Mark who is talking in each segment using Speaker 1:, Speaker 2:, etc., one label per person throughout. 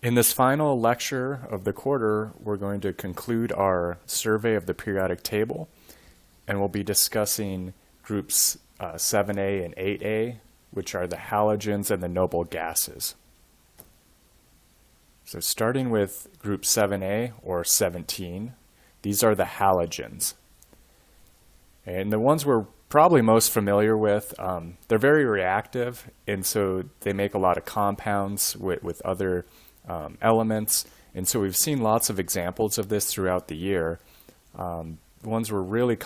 Speaker 1: In this final lecture of the quarter, we're going to conclude our survey of the periodic table, and we'll be discussing groups 7A and 8A, which are the halogens and the noble gases. So starting with group 7A, or 17, these are the halogens. And the ones we're probably most familiar with, they're very reactive, and so they make a lot of compounds with other elements, and so we've seen lots of examples of this throughout the year. The ones we're really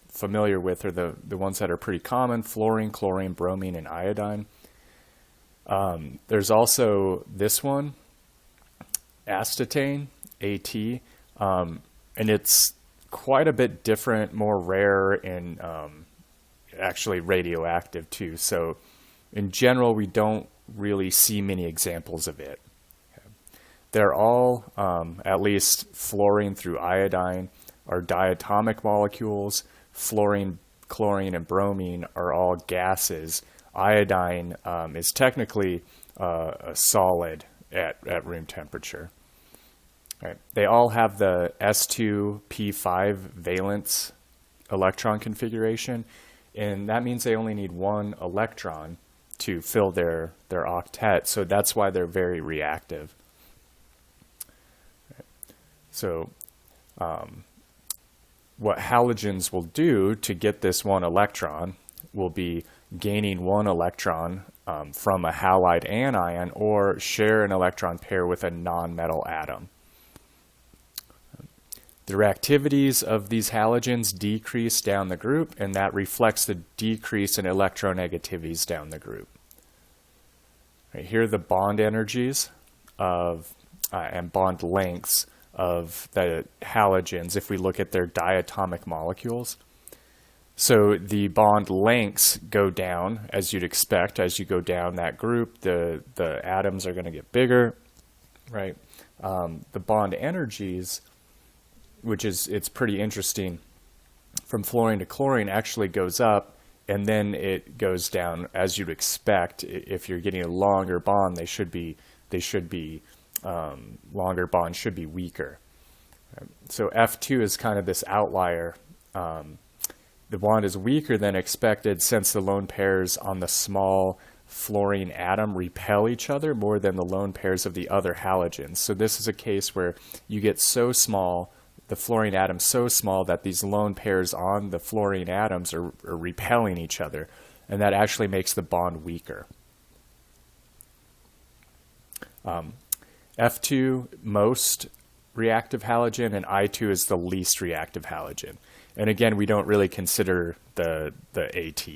Speaker 1: familiar with are the ones that are pretty common: fluorine, chlorine, bromine, and iodine. There's also this one, astatane, AT, and it's quite a bit different, more rare, and actually radioactive too. So in general, we don't really see many examples of it. They're all, at least fluorine through iodine, are diatomic molecules. Fluorine, chlorine, and bromine are all gases. Iodine is technically a solid at room temperature. Right. They all have the S2p5 valence electron configuration, and that means they only need one electron to fill their octet, so that's why they're very reactive. So what halogens will do to get this one electron will be gaining one electron from a halide anion, or share an electron pair with a nonmetal atom. The reactivities of these halogens decrease down the group, and that reflects the decrease in electronegativities down the group. Right, here are the bond energies of and bond lengths of the halogens if we look at their diatomic molecules. So the bond lengths go down, as you'd expect. As you go down that group, the atoms are going to get bigger, right? The bond energies, it's pretty interesting, from fluorine to chlorine actually goes up, and then it goes down as you'd expect. If you're getting a longer bond, longer bonds should be weaker. So F2 is kind of this outlier. The bond is weaker than expected since the lone pairs on the small fluorine atom repel each other more than the lone pairs of the other halogens. So this is a case where you get so small, the fluorine atom so small, that these lone pairs on the fluorine atoms are repelling each other, and that actually makes the bond weaker. F2, most reactive halogen, and I2 is the least reactive halogen. And again, we don't really consider the AT.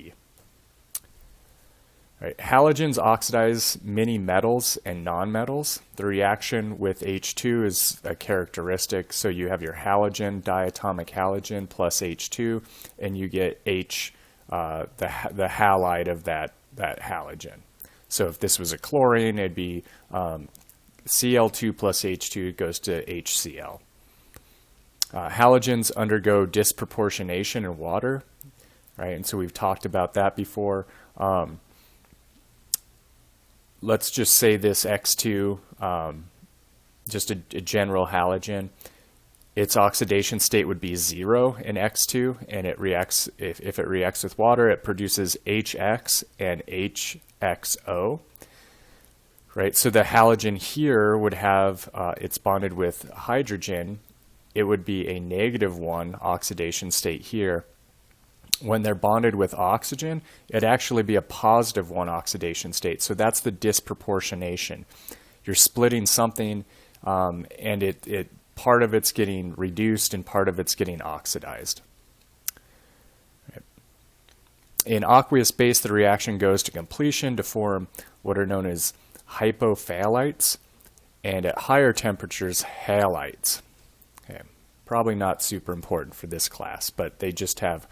Speaker 1: Right. Halogens oxidize many metals and nonmetals. The reaction with H2 is a characteristic. So you have your halogen, diatomic halogen, plus H2, and you get H, the halide of that halogen. So if this was a chlorine, it'd be Cl2 plus H2 goes to HCl. Halogens undergo disproportionation in water, right? And so we've talked about that before. Let's just say this X2, just a general halogen, its oxidation state would be 0 in X2, and it reacts, if it reacts with water, it produces HX and HXO. Right, so the halogen here would have, it's bonded with hydrogen, it would be a -1 oxidation state here. When they're bonded with oxygen, it'd actually be a +1 oxidation state. So that's the disproportionation. You're splitting something, and part of it's getting reduced and part of it's getting oxidized. Right. In aqueous base, the reaction goes to completion to form what are known as hypophthalates, and at higher temperatures, halides. Okay. Probably not super important for this class, but they just have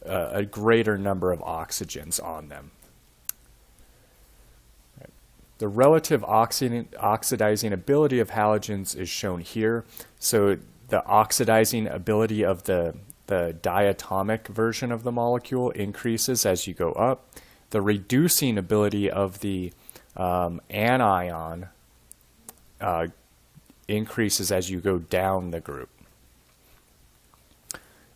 Speaker 1: a greater number of oxygens on them. Right. The relative oxidizing ability of halogens is shown here. So the oxidizing ability of the diatomic version of the molecule increases as you go up. The reducing ability of the anion increases as you go down the group.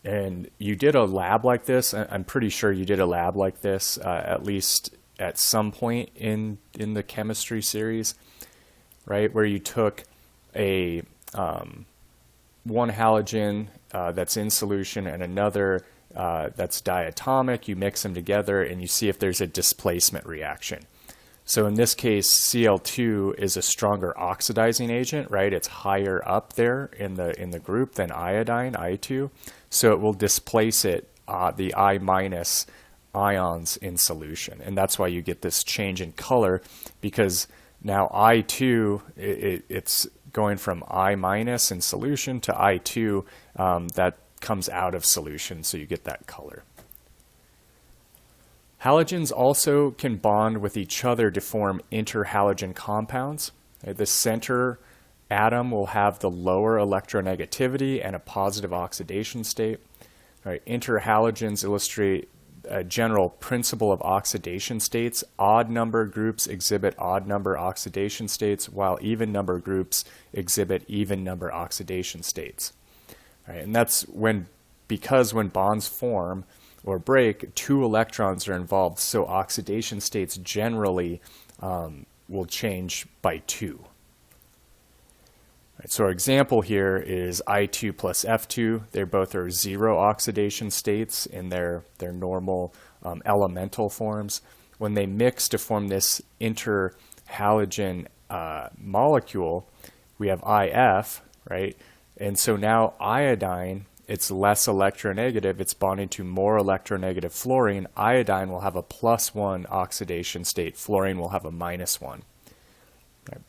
Speaker 1: And you did a lab like this. I'm pretty sure you did a lab like this, at least at some point in the chemistry series, right? Where you took a one halogen that's in solution and another that's diatomic. You mix them together and you see if there's a displacement reaction. So in this case, Cl2 is a stronger oxidizing agent, right? It's higher up there in the group than iodine, I2. So it will displace it, the I minus ions in solution. And that's why you get this change in color, because now I2, it's going from I minus in solution to I2 that comes out of solution, so you get that color. Halogens also can bond with each other to form interhalogen compounds. The center atom will have the lower electronegativity and a positive oxidation state. Interhalogens illustrate a general principle of oxidation states. Odd number groups exhibit odd number oxidation states, while even number groups exhibit even number oxidation states. And that's because when bonds form or break, 2 electrons are involved, so oxidation states generally will change by 2. So our example here is I2 plus F2. They both are 0 oxidation states in their normal elemental forms. When they mix to form this interhalogen molecule, we have IF, right? And so now iodine, it's less electronegative. It's bonding to more electronegative fluorine. Iodine will have a +1 oxidation state. Fluorine will have a -1. Right.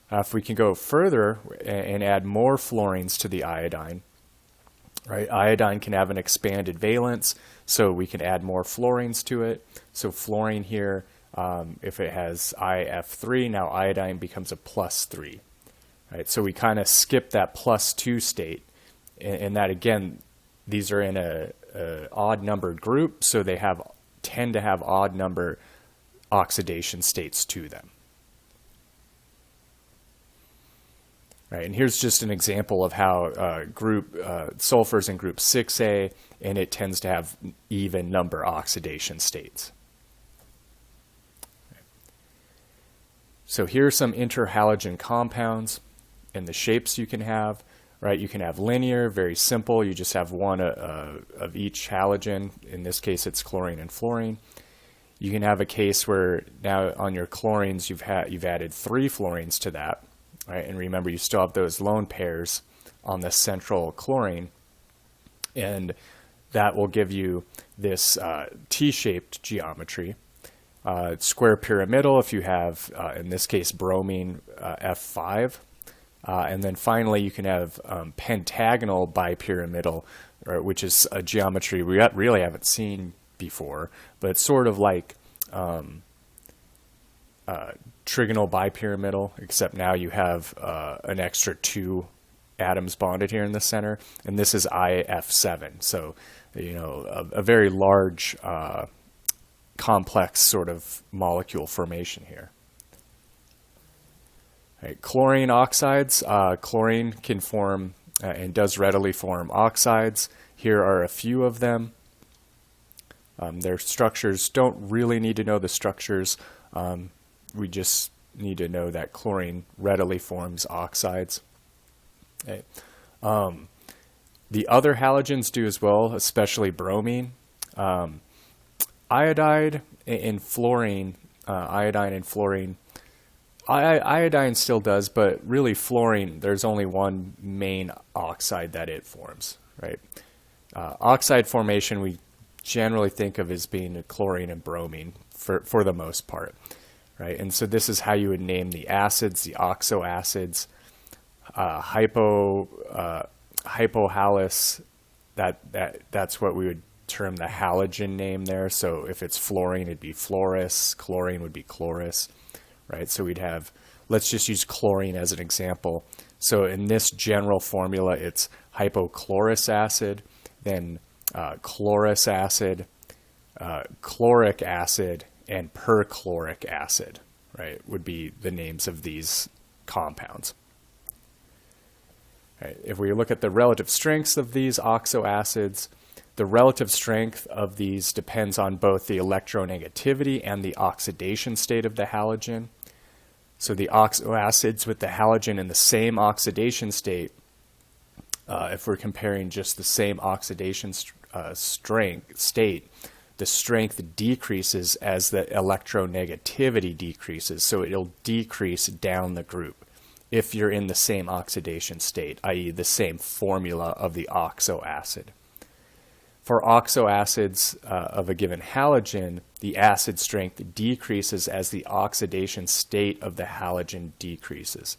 Speaker 1: If we can go further and add more fluorines to the iodine, right? Iodine can have an expanded valence, so we can add more fluorines to it. So fluorine here, if it has IF3, now iodine becomes a +3. Right? So we kind of skip that +2 state. And that, again, these are in a odd numbered group, so they tend to have odd number oxidation states to them. Right, and here's just an example of how sulfur's in group 6A, and it tends to have even number oxidation states. So here are some interhalogen compounds and the shapes you can have. Right, you can have linear, very simple. You just have one of each halogen. In this case, it's chlorine and fluorine. You can have a case where now on your chlorines, you've added 3 fluorines to that. Right, and remember, you still have those lone pairs on the central chlorine, and that will give you this T-shaped geometry. Square pyramidal if you have, in this case, bromine F5. And then finally, you can have pentagonal bipyramidal, which is a geometry we really haven't seen before, but it's sort of like trigonal bipyramidal, except now you have an extra 2 atoms bonded here in the center, and this is IF7. So, you know, a very large, complex sort of molecule formation here. Right, chlorine oxides. Chlorine can form and does readily form oxides. Here are a few of them. Their structures, don't really need to know the structures. We just need to know that chlorine readily forms oxides. Okay. The other halogens do as well, especially bromine. Iodine and fluorine, iodine still does, but really fluorine, there's only one main oxide that it forms, right? Oxide formation we generally think of as being chlorine and bromine for the most part, right? And so this is how you would name the acids, the oxoacids, hypohalous, that's what we would term the halogen name there. So if it's fluorine, it'd be fluorous, chlorine would be chlorous. Right, so we'd have, let's just use chlorine as an example. So in this general formula, it's hypochlorous acid, then chlorous acid, chloric acid, and perchloric acid, right, would be the names of these compounds. Right. If we look at the relative strengths of these oxo acids, the relative strength of these depends on both the electronegativity and the oxidation state of the halogen. So the oxo acids with the halogen in the same oxidation state, if we're comparing just the same oxidation strength state, the strength decreases as the electronegativity decreases. So it'll decrease down the group if you're in the same oxidation state, i.e. the same formula of the oxo acid. For oxo acids of a given halogen, the acid strength decreases as the oxidation state of the halogen decreases.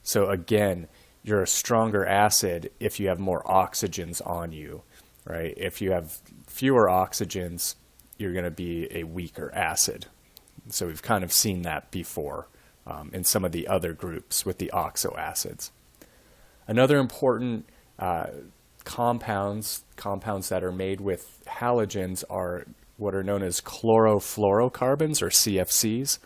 Speaker 1: So again, you're a stronger acid if you have more oxygens on you, right? If you have fewer oxygens, you're going to be a weaker acid. So we've kind of seen that before in some of the other groups with the oxo acids. Another important compounds that are made with halogens are what are known as chlorofluorocarbons, or CFCs.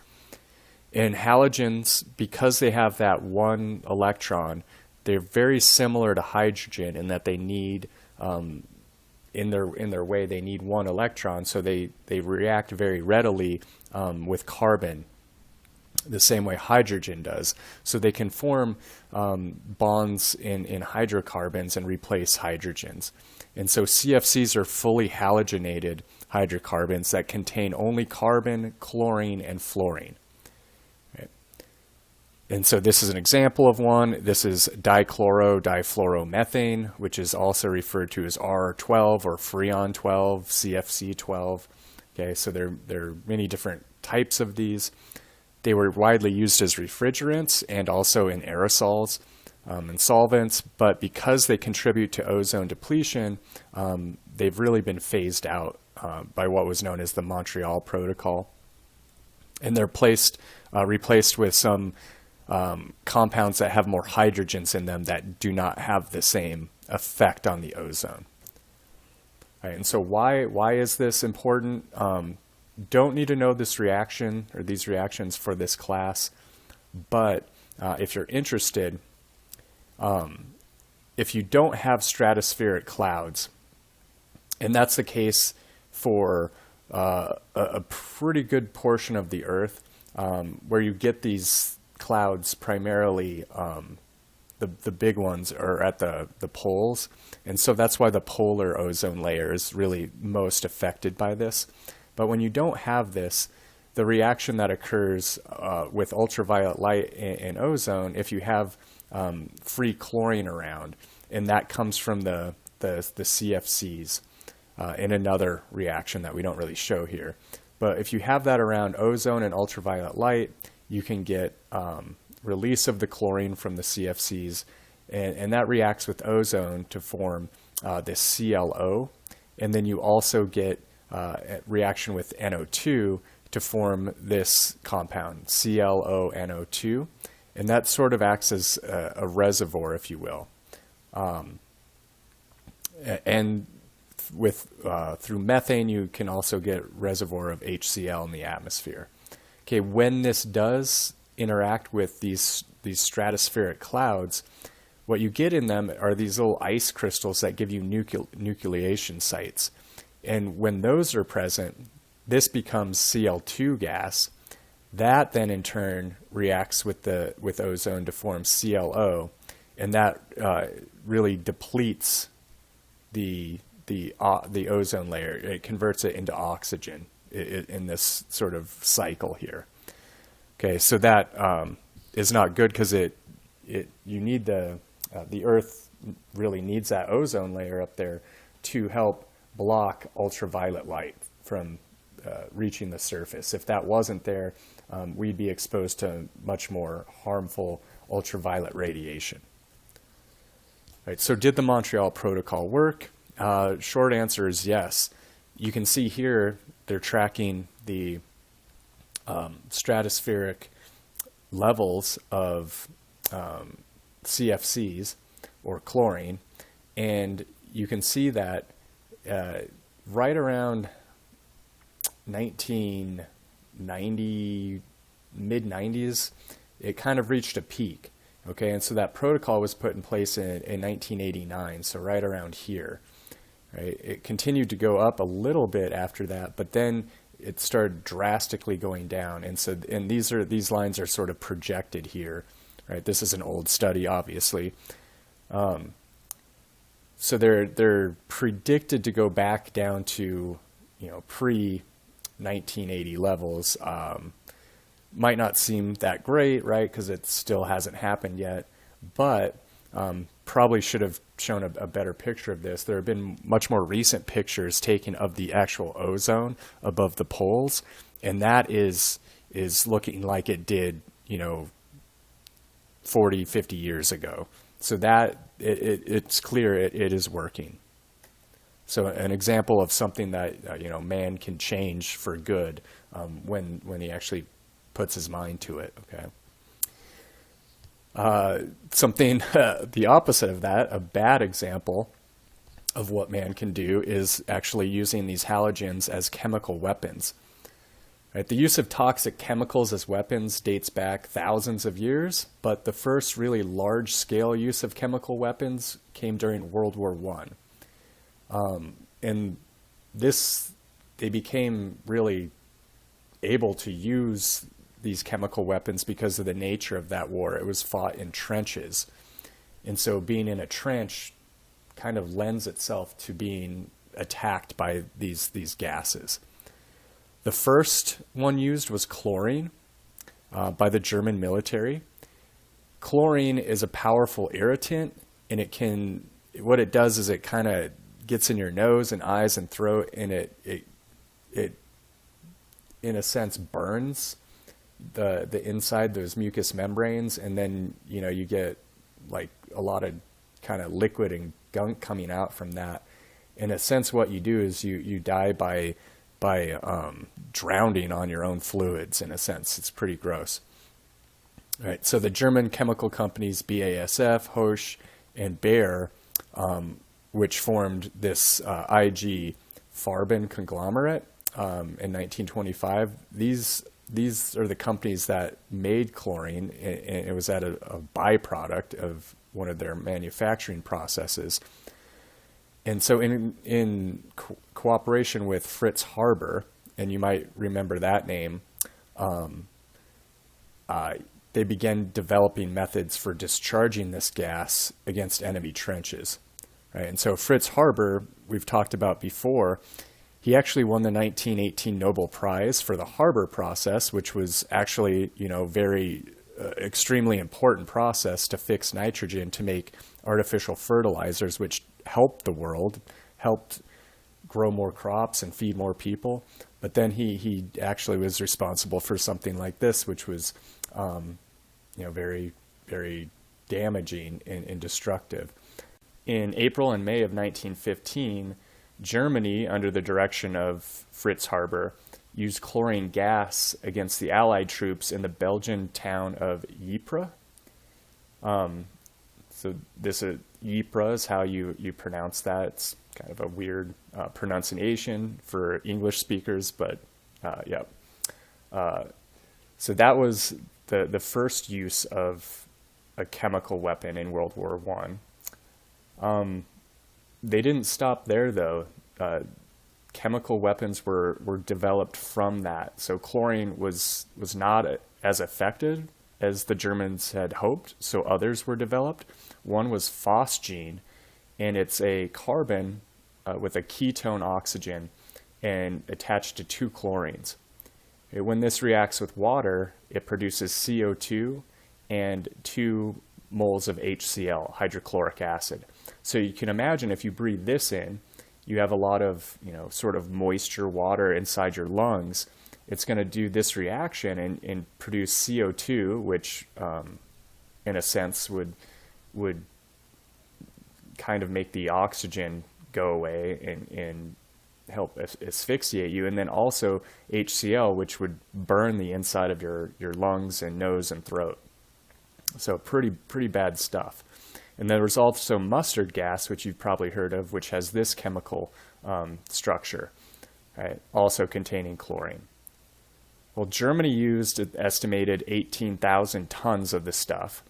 Speaker 1: And halogens, because they have that one electron, they're very similar to hydrogen in that they need, in their way, they need one electron, so they react very readily with carbon, the same way hydrogen does. So they can form bonds in hydrocarbons and replace hydrogens. And so CFCs are fully halogenated hydrocarbons that contain only carbon, chlorine, and fluorine. Right. And so this is an example of one. This is dichloro-difluoromethane, which is also referred to as R12 or Freon 12, CFC 12. Okay, so there are many different types of these. They were widely used as refrigerants and also in aerosols and solvents, but because they contribute to ozone depletion, they've really been phased out by what was known as the Montreal Protocol. And they're replaced with some compounds that have more hydrogens in them that do not have the same effect on the ozone. All right, and so why is this important? Don't need to know this reaction or these reactions for this class, but if you're interested, if you don't have stratospheric clouds, and that's the case for a pretty good portion of the Earth, where you get these clouds primarily, the big ones are at the poles, and so that's why the polar ozone layer is really most affected by this. But when you don't have this, the reaction that occurs with ultraviolet light and ozone, if you have free chlorine around, and that comes from the CFCs in another reaction that we don't really show here. But if you have that around ozone and ultraviolet light, you can get release of the chlorine from the CFCs, and that reacts with ozone to form this ClO, and then you also get reaction with NO2 to form this compound, ClONO2, and that sort of acts as a reservoir, if you will. And with through methane, you can also get reservoir of HCl in the atmosphere. Okay, when this does interact with these stratospheric clouds, what you get in them are these little ice crystals that give you nucleation sites. And when those are present, this becomes Cl2 gas. That then in turn reacts with ozone to form ClO, and that really depletes the ozone layer. It converts it into oxygen in this sort of cycle here. Okay, so that is not good because you need the Earth really needs that ozone layer up there to help block ultraviolet light from reaching the surface. If that wasn't there, we'd be exposed to much more harmful ultraviolet radiation. Right, so did the Montreal Protocol work? Short answer is yes. You can see here they're tracking the stratospheric levels of CFCs, or chlorine, and you can see that right around 1990, mid-90s, it kind of reached a peak. Okay, and so that protocol was put in place in 1989, so right around here. Right? It continued to go up a little bit after that, but then it started drastically going down. And so, and these lines are sort of projected here. Right? This is an old study, obviously. So they're predicted to go back down to, pre 1980 levels. Might not seem that great, right? Because it still hasn't happened yet, but probably should have shown a better picture of this. There have been much more recent pictures taken of the actual ozone above the poles, and that is looking like it did, 40, 50 years ago. So that it's clear it is working. So an example of something that man can change for good when he actually puts his mind to it. Okay. Something the opposite of that, a bad example of what man can do, is actually using these halogens as chemical weapons. Right? The use of toxic chemicals as weapons dates back thousands of years, but the first really large-scale use of chemical weapons came during World War I. And they became really able to use these chemical weapons because of the nature of that war. It was fought in trenches. And so being in a trench kind of lends itself to being attacked by these gases. The first one used was chlorine by the German military. Chlorine is a powerful irritant, and what it does is it kind of gets in your nose and eyes and throat, and it in a sense burns the inside, those mucous membranes, and then you get like a lot of kind of liquid and gunk coming out from that. In a sense, what you do is you die by drowning on your own fluids. In a sense, it's pretty gross. All right, so the German chemical companies BASF, Hoesch, and Bayer, which formed this IG Farben conglomerate in 1925. These are the companies that made chlorine, and it was at a byproduct of one of their manufacturing processes. And so in cooperation with Fritz Haber, and you might remember that name, they began developing methods for discharging this gas against enemy trenches. Right? And so Fritz Haber, we've talked about before, he actually won the 1918 Nobel Prize for the Haber process, which was actually, very extremely important process to fix nitrogen to make artificial fertilizers, which helped the world, helped grow more crops and feed more people. But then he actually was responsible for something like this, which was, very, very damaging and destructive. In April and May of 1915, Germany, under the direction of Fritz Haber, used chlorine gas against the Allied troops in the Belgian town of Ypres. So this Ypres is how you pronounce that. It's kind of a weird pronunciation for English speakers, but yeah. So that was the first use of a chemical weapon in World War I. They didn't stop there, though. Chemical weapons were developed from that. So chlorine was not as effective as the Germans had hoped, so others were developed. One was phosgene, and it's a carbon with a ketone oxygen and attached to two chlorines. When this reacts with water, it produces CO2 and 2 moles of HCl, hydrochloric acid. So you can imagine if you breathe this in, you have a lot of, sort of moisture, water inside your lungs. It's going to do this reaction and produce CO2, which, in a sense, would kind of make the oxygen go away and help asphyxiate you. And then also HCl, which would burn the inside of your lungs and nose and throat. So pretty bad stuff. And there was also mustard gas, which you've probably heard of, which has this chemical structure, right? Also containing chlorine. Well, Germany used an estimated 18,000 tons of the stuff.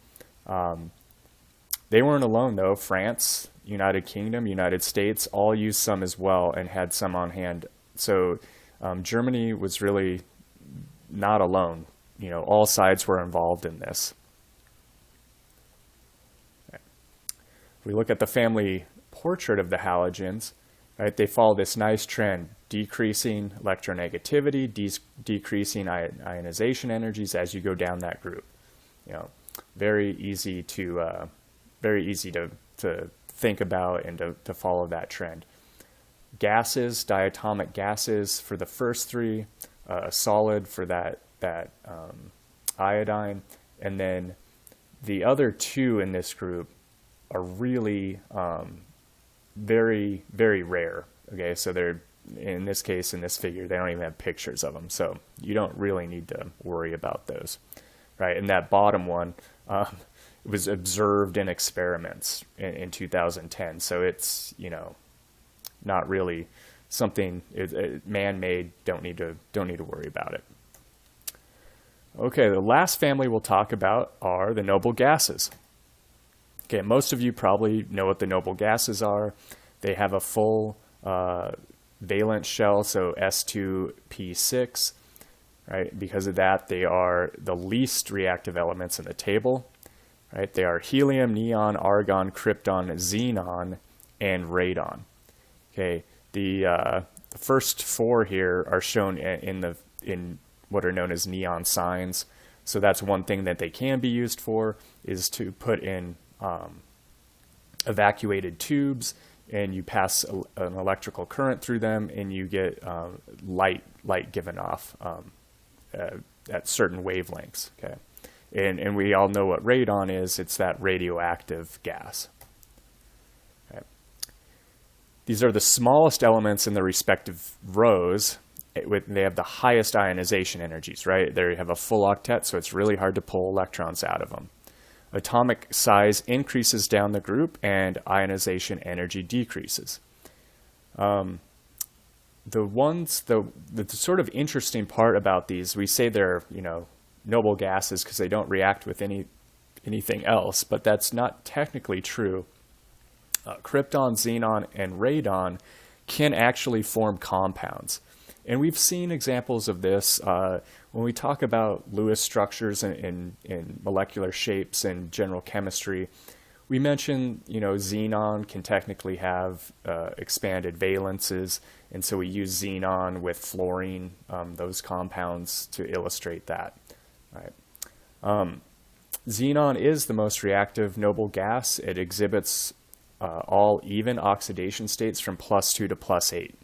Speaker 1: They weren't alone, though. France, United Kingdom, United States all used some as well and had some on hand. So Germany was really not alone. You know, all sides were involved in this. If we look at the family portrait of the halogens, right, they follow this nice trend, decreasing electronegativity, decreasing ionization energies as you go down that group. You know, very easy to think about and to follow that trend. Gases, diatomic gases for the first three, a solid for that iodine, and then the other two in this group are really very, very rare. Okay, so they're, in this case, in this figure, they don't even have pictures of them, so you don't really need to worry about those, right? And that bottom one was observed in experiments in 2010, so it's, you know, not really something man-made. Don't need to worry about it. Okay, the last family we'll talk about are the noble gases. Okay, most of you probably know what the noble gases are. They have a full valence shell, so S2P6, right? Because of that, they are the least reactive elements in the table, right? They are helium, neon, argon, krypton, xenon, and radon. Okay, the first four here are shown in what are known as neon signs. So that's one thing that they can be used for, is to put in evacuated tubes, and you pass an electrical current through them, and you get light given off at certain wavelengths. Okay, and we all know what radon is. It's that radioactive gas. Okay. These are the smallest elements in the respective rows. They have the highest ionization energies, right? They have a full octet, so it's really hard to pull electrons out of them. Atomic size increases down the group, and ionization energy decreases. The sort of interesting part about these, we say they're, you know, noble gases because they don't react with anything else, but that's not technically true. Krypton, xenon, and radon can actually form compounds. And we've seen examples of this when we talk about Lewis structures in molecular shapes and general chemistry. We mentioned, you know, xenon can technically have expanded valences, and so we use xenon with fluorine, those compounds, to illustrate that. Right. Xenon is the most reactive noble gas. It exhibits all even oxidation states from +2 to +8.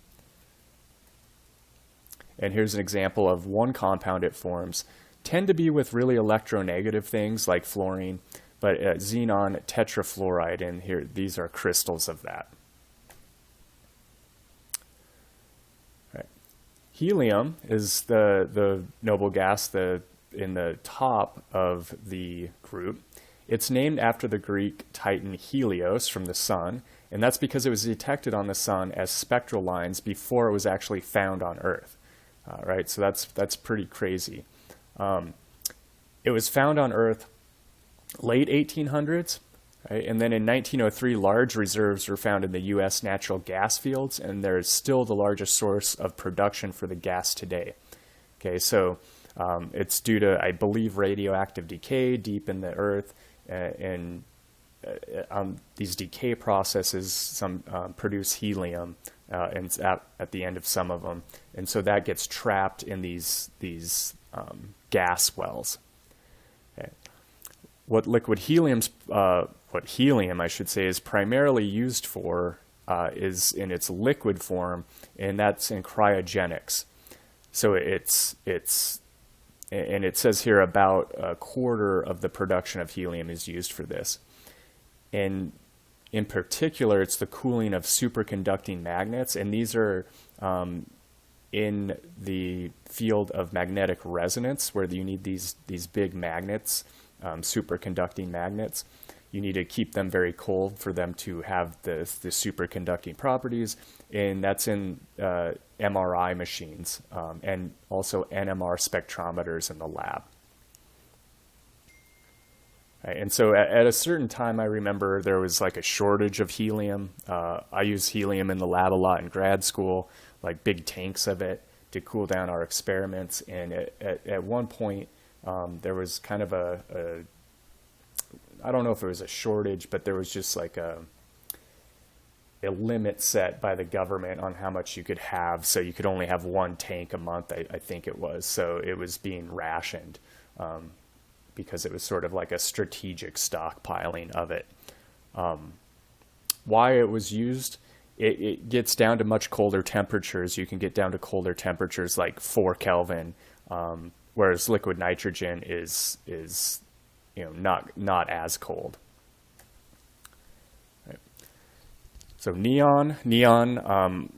Speaker 1: And here's an example of one compound it forms. Tend to be with really electronegative things like fluorine, but xenon tetrafluoride, and here these are crystals of that. Right. Helium is the noble gas in the top of the group. It's named after the Greek titan Helios from the sun, and that's because it was detected on the sun as spectral lines before it was actually found on Earth. Right, so that's pretty crazy. It was found on Earth late 1800s, right? And then in 1903, large reserves were found in the U.S. natural gas fields, and they're still the largest source of production for the gas today. Okay, so it's due to, I believe, radioactive decay deep in the Earth, and these decay processes produce helium. And at the end of some of them, and so that gets trapped in these gas wells. Okay. What helium, I should say, is primarily used for is in its liquid form, and that's in cryogenics. So and it says here about a quarter of the production of helium is used for this, and in particular, it's the cooling of superconducting magnets, and these are in the field of magnetic resonance, where you need these big magnets, superconducting magnets. you need to keep them very cold for them to have the superconducting properties, and that's in MRI machines and also NMR spectrometers in the lab. Right, and so at a certain time, I remember there was like a shortage of helium. I used helium in the lab a lot in grad school, like big tanks of it to cool down our experiments. And at one point, there was kind of I don't know if it was a shortage, but there was just like a limit set by the government on how much you could have. So you could only have one tank a month, I think it was. So it was being rationed because it was sort of like a strategic stockpiling of it. Why it was used, it gets down to much colder temperatures. You can get down to colder temperatures like 4 Kelvin, whereas liquid nitrogen is not as cold. Right. So neon,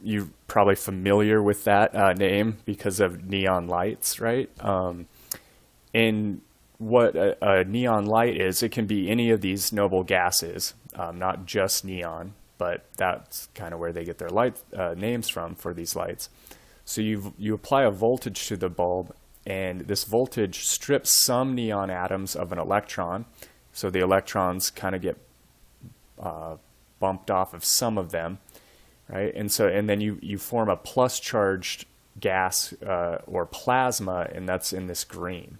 Speaker 1: you're probably familiar with that name because of neon lights, right? And what a neon light is, it can be any of these noble gases, not just neon, but that's kind of where they get their light names from for these lights. So you apply a voltage to the bulb, and this voltage strips some neon atoms of an electron, so the electrons kind of get bumped off of some of them, right? And then you form a plus charged gas or plasma, and that's in this green.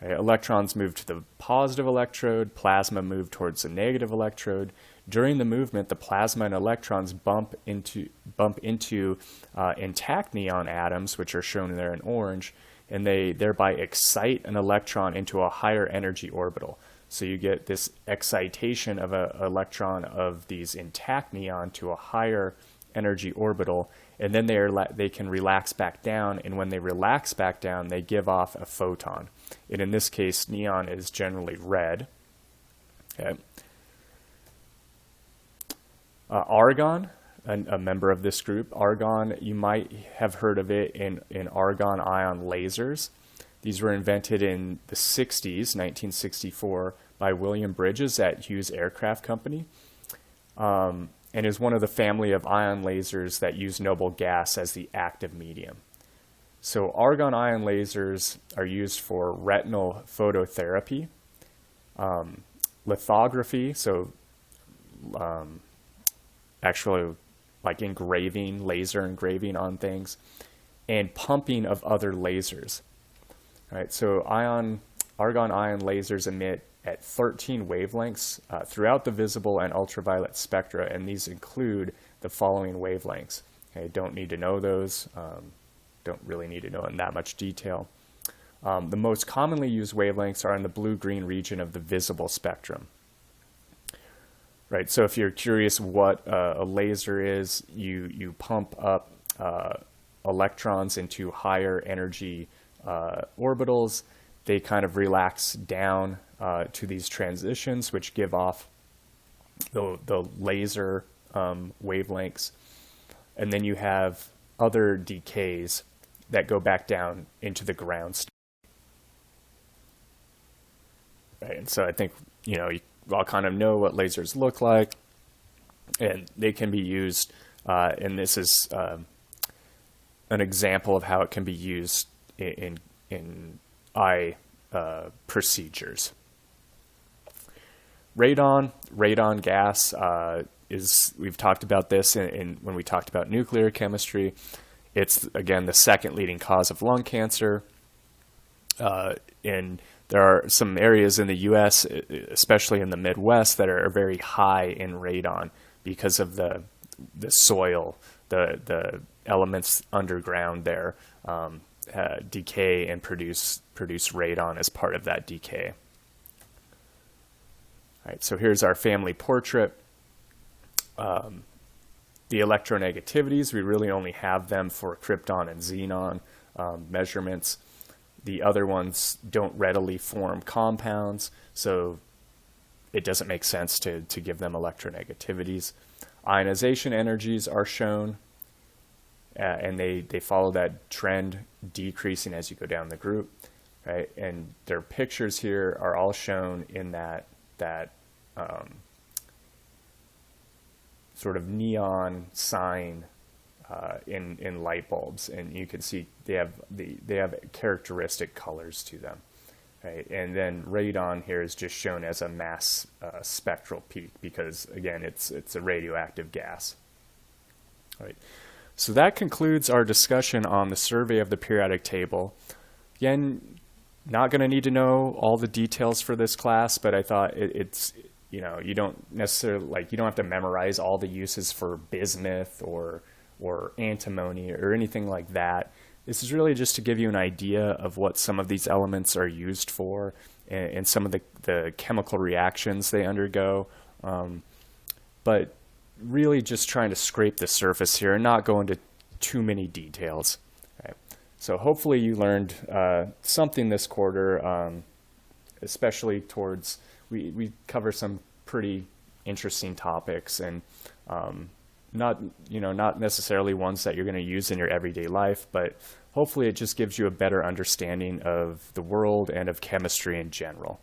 Speaker 1: Right? Electrons move to the positive electrode, plasma move towards the negative electrode. During the movement, the plasma and electrons bump into intact neon atoms, which are shown there in orange, and they thereby excite an electron into a higher energy orbital. So you get this excitation of an electron of these intact neon to a higher energy orbital, and then they can relax back down, and when they relax back down, they give off a photon. And in this case, neon is generally red. Okay. Argon, a member of this group. Argon, you might have heard of it in argon ion lasers. These were invented in the 60s, 1964, by William Bridges at Hughes Aircraft Company, and is one of the family of ion lasers that use noble gas as the active medium. So argon ion lasers are used for retinal phototherapy, lithography, so actually like engraving, laser engraving on things, and pumping of other lasers. Right, so argon ion lasers emit at 13 wavelengths throughout the visible and ultraviolet spectra, and these include the following wavelengths. Okay, don't need to know those, don't really need to know in that much detail. The most commonly used wavelengths are in the blue-green region of the visible spectrum. Right, so if you're curious what a laser is, you pump up electrons into higher energy orbitals. They kind of relax down to these transitions, which give off the laser wavelengths. And then you have other decays that go back down into the ground state. Right, and so I think, you all kind of know what lasers look like, and they can be used, and this is an example of how it can be used in eye procedures. Radon gas we've talked about this when we talked about nuclear chemistry. It's, again, the second leading cause of lung cancer. And there are some areas in the U.S., especially in the Midwest, that are very high in radon because of the soil, the elements underground there decay and produce radon as part of that decay. All right, so here's our family portrait. The electronegativities, we really only have them for krypton and xenon measurements. The other ones don't readily form compounds, so it doesn't make sense to give them electronegativities. Ionization energies are shown, and they follow that trend decreasing as you go down the group, right? And their pictures here are all shown in that sort of neon sign in light bulbs, and you can see they have characteristic colors to them, right? And then radon here is just shown as a mass spectral peak because again it's a radioactive gas. All right. So that concludes our discussion on the survey of the periodic table. Again, not going to need to know all the details for this class, but I thought it's you don't necessarily you don't have to memorize all the uses for bismuth or antimony or anything like that. This is really just to give you an idea of what some of these elements are used for and some of the chemical reactions they undergo. But really just trying to scrape the surface here and not go into too many details. Okay. So hopefully you learned something this quarter, especially towards, we cover some pretty interesting topics and not necessarily ones that you're going to use in your everyday life, but hopefully it just gives you a better understanding of the world and of chemistry in general.